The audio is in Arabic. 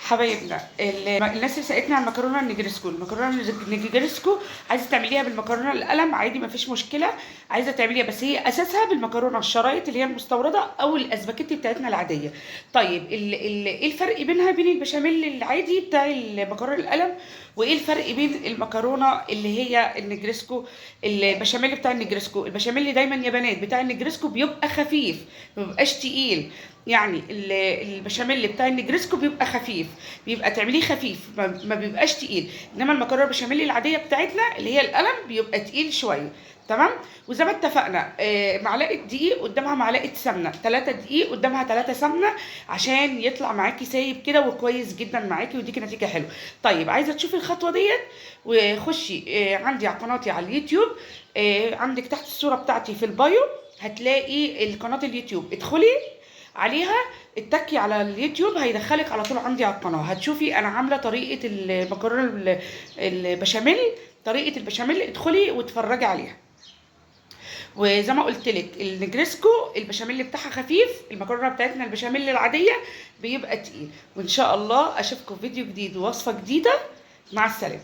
حبايبنا الناس اللي سالتني على المكرونه النجرسكو، عايزه تعمليها بالمكرونه القلم عادي مفيش مشكله، عايزه تعمليها بس هي اساسها بالمكرونه الشرايط اللي هي المستورده او الاسباجيتي بتاعتنا العاديه. طيب ايه الفرق بينها بين البشاميل العادي بتاع المكرونه القلم، وايه الفرق بين المكرونه اللي هي النجرسكو؟ البشاميل بتاع النجرسكو، البشاميل دايما يا بنات بتاع النجرسكو بيبقى خفيف، ما بيبقاش تقيل. يعني البشاميل بتاع النجرسكو بيبقى خفيف، بيبقى تعمليه خفيف ما بيبقاش تقيل، انما المكرونه البشاميل العاديه بتاعتنا اللي هي القلم بيبقى تقيل شويه. تمام. وزي ما اتفقنا معلقه دقيق قدامها معلقه سمنه، 3 دقيق قدامها 3 سمنه، عشان يطلع معاكي سايب كده وكويس جدا معاكي ويديكي نتيجه حلوه. طيب عايزه تشوفي الخطوه ديت وخشي عندي على قناتي على اليوتيوب، عندك تحت الصوره بتاعتي في البايو هتلاقي القناه اليوتيوب، ادخلي عليها، اتكي على اليوتيوب هيدخلك على طول عندي على القناه، هتشوفي انا عامله طريقه المكرونه البشاميل، طريقه البشاميل ادخلي واتفرجي عليها. وزي ما قلت لك النجرسكو البشاميل بتاعها خفيف، المكرونه بتاعتنا البشاميل العاديه بيبقى تقيل. وان شاء الله اشوفكم في فيديو جديد ووصفه جديده. مع السلامه.